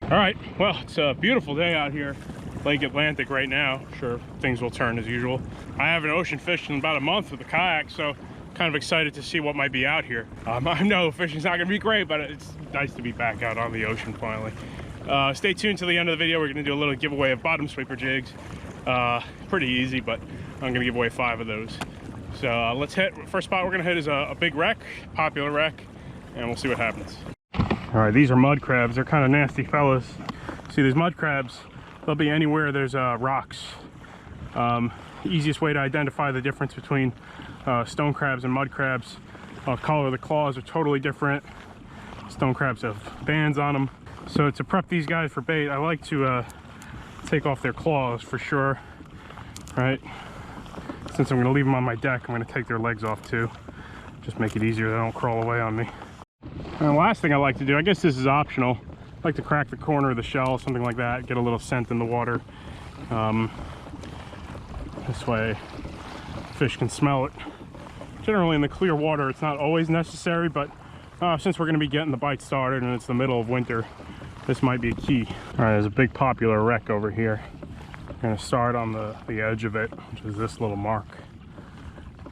All right, well, it's a beautiful day out here, Lake Atlantic right now. Sure, things will turn as usual. I haven't ocean fished in about a month with a kayak, so kind of excited to see what might be out here. I know fishing's not gonna be great, but it's nice to be back out on the ocean finally. Stay tuned to the end of the video. We're gonna do a little giveaway of bottom sweeper jigs. Pretty easy, but I'm gonna give away 5 of those. So let's hit. First spot we're gonna hit is a big wreck, popular wreck, and we'll see what happens. All right, these are mud crabs. They're kind of nasty fellas. See, these mud crabs, they'll be anywhere there's rocks. Easiest way to identify the difference between stone crabs and mud crabs, color of the claws are totally different. Stone crabs have bands on them. So to prep these guys for bait, I like to take off their claws for sure, right? Since I'm gonna leave them on my deck, I'm gonna take their legs off too. Just make it easier, they don't crawl away on me. And the last thing I like to do, I guess this is optional, I like to crack the corner of the shell, something like that, get a little scent in the water. This way fish can smell it. Generally in the clear water it's not always necessary, but since we're going to be getting the bite started and it's the middle of winter, this might be key. All right, there's a big popular wreck over here. I'm going to start on the edge of it, which is this little mark.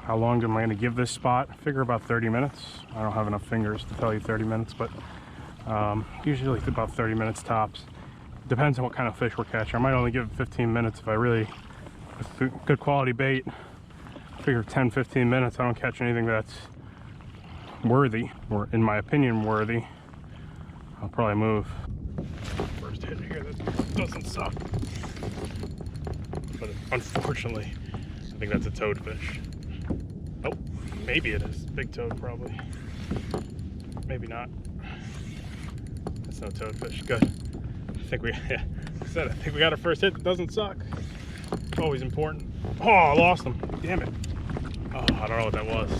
How long am I going to give this spot? I figure about 30 minutes. I don't have enough fingers to tell you 30 minutes, but usually about 30 minutes tops. Depends on what kind of fish we're catching. I might only give it 15 minutes if I really, with good quality bait, I figure 10-15 minutes I don't catch anything that's worthy, or in my opinion worthy, I'll probably move. First hit here that doesn't suck. But unfortunately, I think that's a toadfish. Oh, maybe it is. Big toad, probably. Maybe not. That's no toadfish. Good. I think we, yeah, I said, I think we got our first hit that doesn't suck. Always important. Oh, I lost him. Damn it. Oh, I don't know what that was.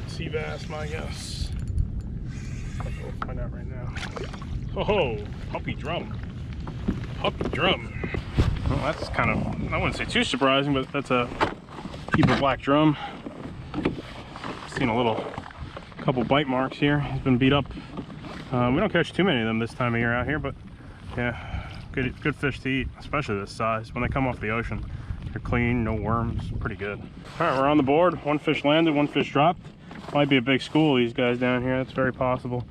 Sea bass, my guess. We'll find out right now. Oh, puppy drum. Puppy drum. Well, that's kind of, I wouldn't say too surprising, but that's a Keeper black drum. Seen a couple bite marks here. He's been beat up. We don't catch too many of them this time of year out here, but yeah, good fish to eat, especially this size. When they come off the ocean, they're clean, no worms, pretty good. All right, we're on the board. 1 fish landed, 1 fish dropped. Might be a big school, these guys down here. That's very possible.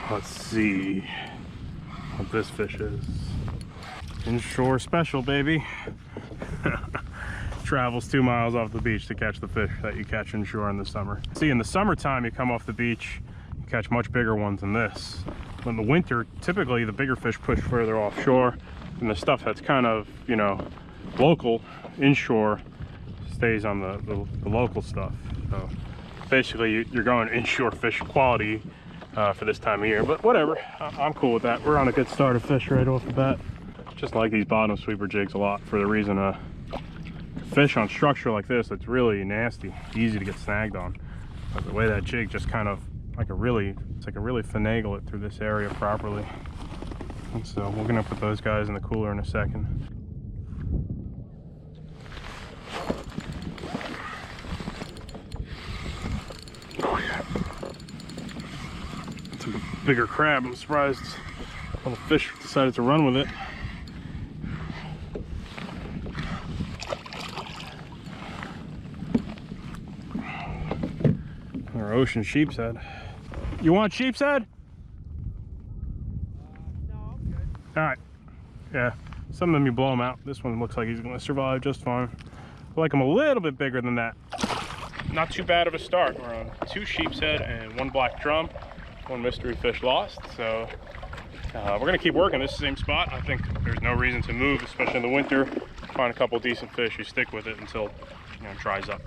Let's see what this fish is. Inshore special, baby. Travels 2 miles off the beach to catch the fish that you catch inshore in the summer. See, in the summertime, you come off the beach, you catch much bigger ones than this. In the winter, typically the bigger fish push further offshore, and the stuff that's kind of, you know, local, inshore, stays on the local stuff. So basically you're going inshore fish quality for this time of year, but whatever, I'm cool with that. We're on a good start of fish right off the bat. Just like these bottom sweeper jigs a lot for the reason fish on structure like this, it's really nasty, easy to get snagged on. But the way that jig just kind of it's like a really finagle it through this area properly. And so we're gonna put those guys in the cooler in a second. Oh yeah, it's a bigger crab. I'm surprised all the fish decided to run with it. Our ocean sheep's head. You want sheep's head? No, I'm good. All right. Yeah, some of them you blow them out. This one looks like he's going to survive just fine. I like him a little bit bigger than that. Not too bad of a start. We're on 2 sheep's head and 1 black drum, 1 mystery fish lost. So we're going to keep working this same spot. I think there's no reason to move, especially in the winter. Find a couple decent fish, you stick with it until it dries up.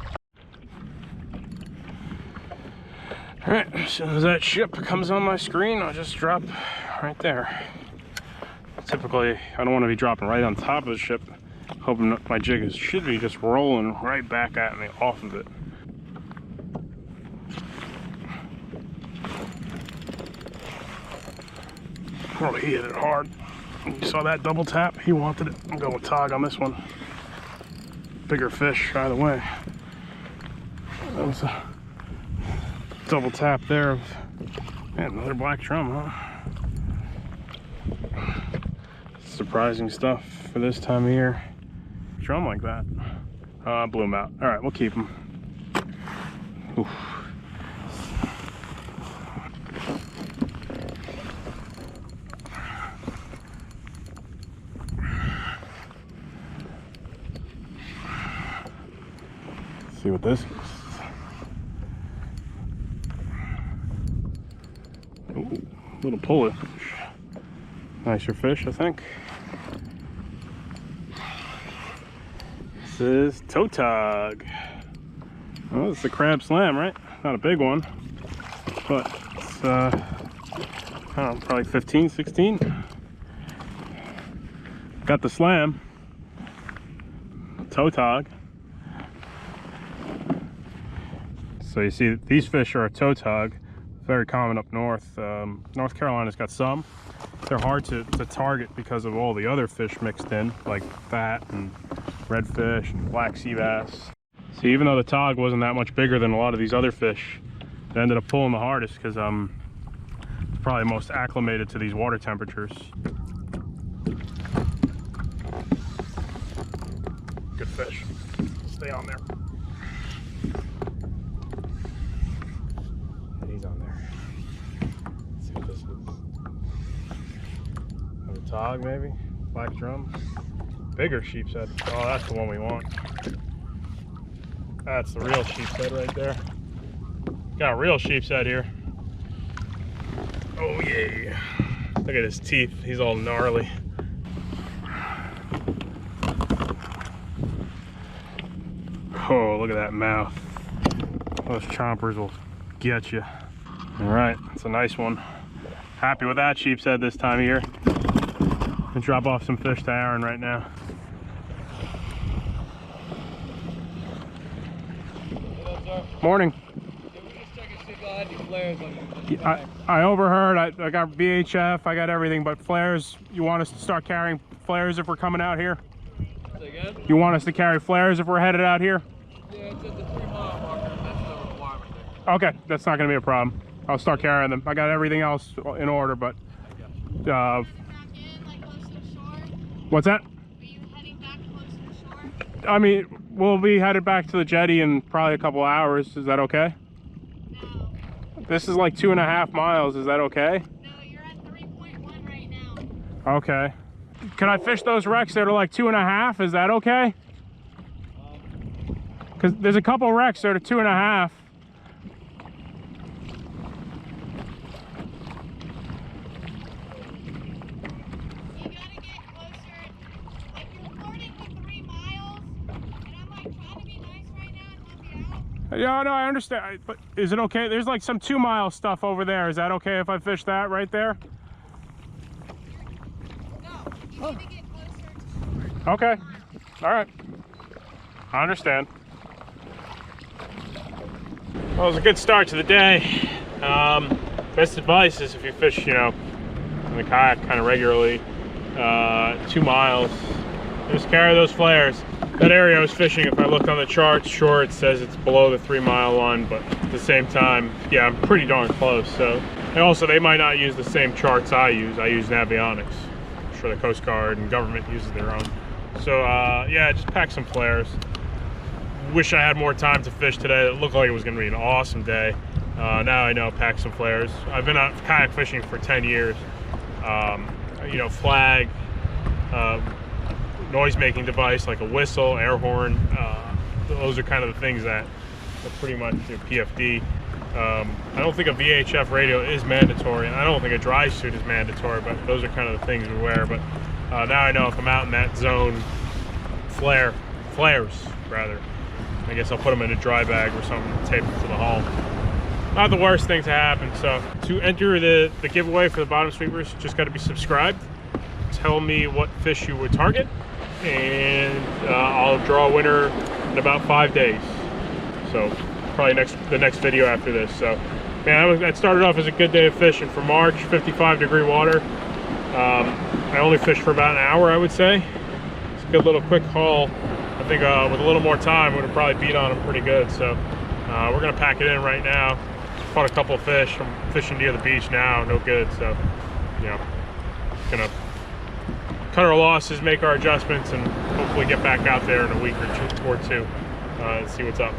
All right, as soon as that ship comes on my screen, I'll just drop right there. typically I don't want to be dropping right on top of the ship, hoping that my jig should be just rolling right back at me off of it. Oh, he hit it hard. You saw that double tap? He wanted it. I'm going with Tog on this one. Bigger fish either way. That was a double tap there. Man, another black drum, huh? Surprising stuff for this time of year. Drum like that. Blew him out. All right, we'll keep him. Oof. See what this is. Ooh, little pulley. Nicer fish, I think. This is Tautog. Oh, it's the crab slam, right? Not a big one, but it's I don't know, probably 15, 16. Got the slam. Tautog. So you see these fish are a tautog, very common up north. North Carolina's got some. They're hard to target because of all the other fish mixed in, like fat and redfish and black sea bass. So even though the tog wasn't that much bigger than a lot of these other fish, it ended up pulling the hardest because it's probably most acclimated to these water temperatures. Good fish. Stay on there. He's on there. Let's see what this is. Another tog, maybe? Black drum? Bigger sheepshead. Oh, that's the one we want. That's the real sheepshead right there. Got a real sheepshead here. Oh yeah. Look at his teeth. He's all gnarly. Oh, look at that mouth. Those chompers will get you. All right, it's a nice one. Happy with that sheepshead this time of year. I'm gonna drop off some fish to Aaron right now. Morning. I overheard. I got VHF. I got everything, but flares. You want us to start carrying flares if we're coming out here? Say again? You want us to carry flares if we're headed out here? Yeah, it's at the 3 mile marker. That's the requirement there. Okay, that's not going to be a problem. I'll start carrying them. I got everything else in order, but what's that? Are you heading back close to the shore? I mean, we'll be headed back to the jetty in probably a couple hours. Is that okay? No. This is like 2.5 miles. Is that okay? No, you're at 3.1 right now. Okay. Can I fish those wrecks that are like 2.5? Is that okay? Because there's a couple wrecks that are 2.5. Yeah, no, I understand, but is it okay? There's like some 2 mile stuff over there. Is that okay if I fish that right there? No, you need to get closer to shore. Okay, all right. I understand. Well, it was a good start to the day. Best advice is if you fish, you know, in the kayak kind of regularly, 2 miles, just carry those flares. That area I was fishing, if I look on the charts, sure, it says it's below the 3 mile line, but at the same time, yeah, I'm pretty darn close. So, and also they might not use the same charts I use. I use Navionics. I'm sure the Coast Guard and government uses their own. So yeah, just pack some flares. Wish I had more time to fish today. It looked like it was going to be an awesome day. Now I know, pack some flares. I've been out kayak fishing for 10 years. You know, flag, noise-making device like a whistle, air horn. Those are kind of the things that are pretty much PFD. I don't think a VHF radio is mandatory, and I don't think a dry suit is mandatory, but those are kind of the things we wear. But now I know if I'm out in that zone, flares rather, I guess I'll put them in a dry bag or something and tape them to the hull. Not the worst thing to happen. So to enter the giveaway for the bottom sweepers, just got to be subscribed. tell me what fish you would target, and I'll draw a winner in about 5 days. So probably the next video after this. So man, that started off as a good day of fishing for March. 55-degree water. I only fished for about an hour, I would say. It's a good little quick haul. I think with a little more time, would have probably beat on them pretty good. So we're gonna pack it in right now. Caught a couple of fish. I'm fishing near the beach now, no good. So, you know, gonna cut our losses, make our adjustments, and hopefully get back out there in a week or two and see what's up.